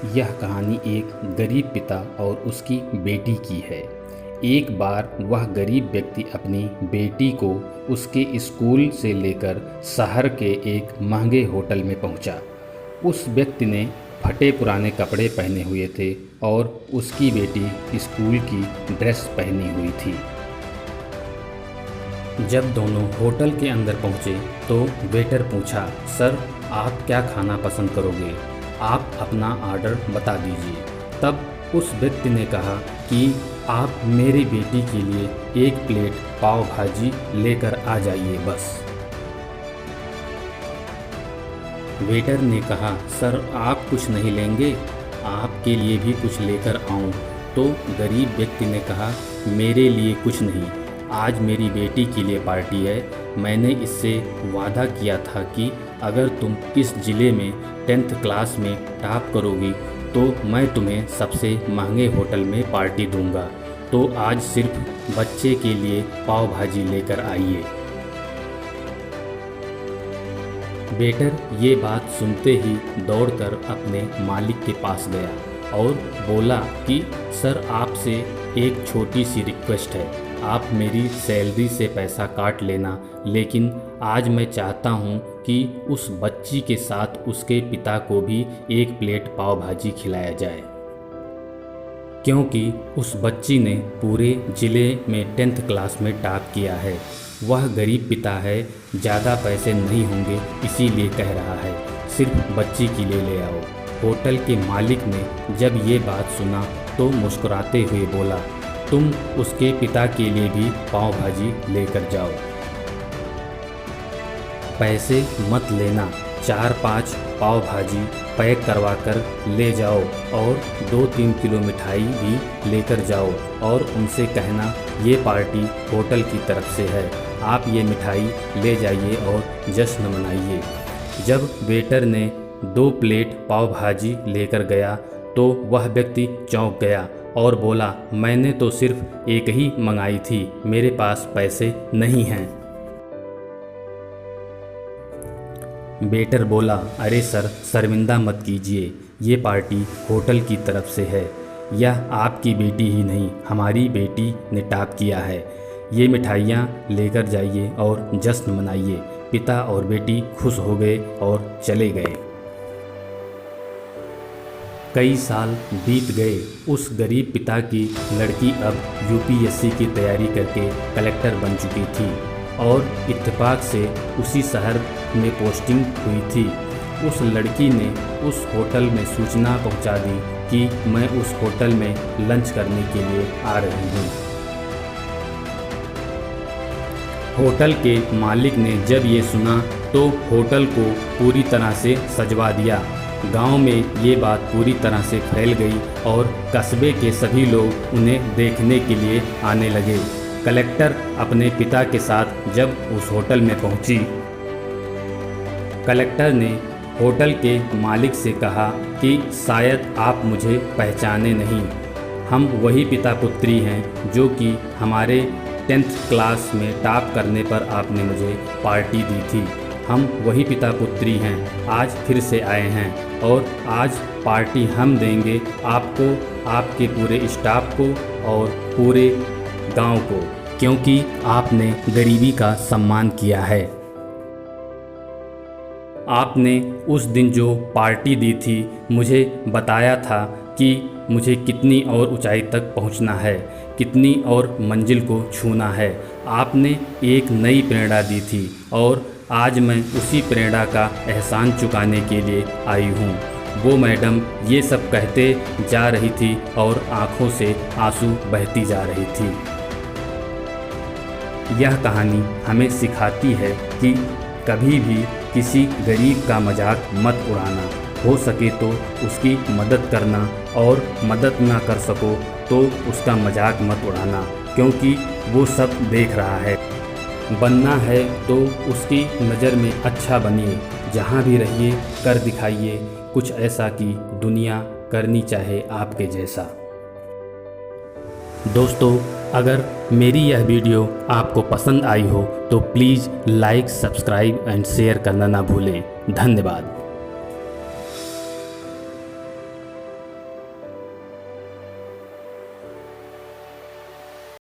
यह कहानी एक गरीब पिता और उसकी बेटी की है। एक बार वह गरीब व्यक्ति अपनी बेटी को उसके स्कूल से लेकर शहर के एक महंगे होटल में पहुंचा। उस व्यक्ति ने फटे पुराने कपड़े पहने हुए थे और उसकी बेटी स्कूल की ड्रेस पहनी हुई थी। जब दोनों होटल के अंदर पहुंचे तो वेटर पूछा, सर आप क्या खाना पसंद करोगे? आप अपना ऑर्डर बता दीजिए। तब उस व्यक्ति ने कहा कि आप मेरी बेटी के लिए एक प्लेट पाव भाजी लेकर आ जाइए बस। वेटर ने कहा, सर आप कुछ नहीं लेंगे? आपके लिए भी कुछ लेकर आऊं? तो गरीब व्यक्ति ने कहा, मेरे लिए कुछ नहीं, आज मेरी बेटी के लिए पार्टी है। मैंने इससे वादा किया था कि अगर तुम इस ज़िले में 10th क्लास में टॉप करोगी तो मैं तुम्हें सबसे महंगे होटल में पार्टी दूंगा। तो आज सिर्फ बच्चे के लिए पाव भाजी लेकर आइए। वेटर ये बात सुनते ही दौड़कर अपने मालिक के पास गया और बोला कि सर आपसे एक छोटी सी रिक्वेस्ट है। आप मेरी सैलरी से पैसा काट लेना, लेकिन आज मैं चाहता हूँ कि उस बच्ची के साथ उसके पिता को भी एक प्लेट पाव भाजी खिलाया जाए, क्योंकि उस बच्ची ने पूरे ज़िले में 10th क्लास में टॉप किया है। वह गरीब पिता है, ज़्यादा पैसे नहीं होंगे इसीलिए कह रहा है, सिर्फ बच्ची के लिए ले आओ। होटल के मालिक ने जब ये बात सुना तो मुस्कुराते हुए बोला, तुम उसके पिता के लिए भी पाव भाजी लेकर जाओ। पैसे मत लेना, 4-5 पाव भाजी पैक करवा कर ले जाओ और 2-3 किलो मिठाई भी लेकर जाओ और उनसे कहना ये पार्टी होटल की तरफ से है, आप ये मिठाई ले जाइए और जश्न मनाइए। जब वेटर ने 2 प्लेट पाव भाजी लेकर गया तो वह व्यक्ति चौंक गया और बोला, मैंने तो सिर्फ एक ही मंगाई थी, मेरे पास पैसे नहीं हैं। वेटर बोला, अरे सर शर्मिंदा मत कीजिए, ये पार्टी होटल की तरफ से है। यह आपकी बेटी ही नहीं, हमारी बेटी ने टॉप किया है। ये मिठाइयाँ लेकर जाइए और जश्न मनाइए। पिता और बेटी खुश हो गए और चले गए। कई साल बीत गए। उस गरीब पिता की लड़की अब UPSC की तैयारी करके कलेक्टर बन चुकी थी और इत्तेफाक से उसी शहर में पोस्टिंग हुई थी। उस लड़की ने उस होटल में सूचना पहुंचा दी कि मैं उस होटल में लंच करने के लिए आ रही हूं। होटल के मालिक ने जब ये सुना तो होटल को पूरी तरह से सजवा दिया। गांव में ये बात पूरी तरह से फैल गई और कस्बे के सभी लोग उन्हें देखने के लिए आने लगे। कलेक्टर अपने पिता के साथ जब उस होटल में पहुंची, कलेक्टर ने होटल के मालिक से कहा कि शायद आप मुझे पहचाने नहीं, हम वही पिता पुत्री हैं जो कि हमारे 10th क्लास में टॉप करने पर आपने मुझे पार्टी दी थी। हम वही पिता पुत्री हैं, आज फिर से आए हैं और आज पार्टी हम देंगे आपको, आपके पूरे स्टाफ को और पूरे गांव को, क्योंकि आपने गरीबी का सम्मान किया है। आपने उस दिन जो पार्टी दी थी, मुझे बताया था कि मुझे कितनी और ऊंचाई तक पहुंचना है, कितनी और मंजिल को छूना है। आपने एक नई प्रेरणा दी थी और आज मैं उसी प्रेरणा का एहसान चुकाने के लिए आई हूँ। वो मैडम ये सब कहते जा रही थी और आंखों से आंसू बहती जा रही थी। यह कहानी हमें सिखाती है कि कभी भी किसी गरीब का मजाक मत उड़ाना, हो सके तो उसकी मदद करना और मदद ना कर सको तो उसका मजाक मत उड़ाना, क्योंकि वो सब देख रहा है। बनना है तो उसकी नज़र में अच्छा बनिए, जहाँ भी रहिए कर दिखाइए कुछ ऐसा कि दुनिया करनी चाहे आपके जैसा। दोस्तों, अगर मेरी यह वीडियो आपको पसंद आई हो तो please like, subscribe and share करना ना भूलें। धन्यवाद।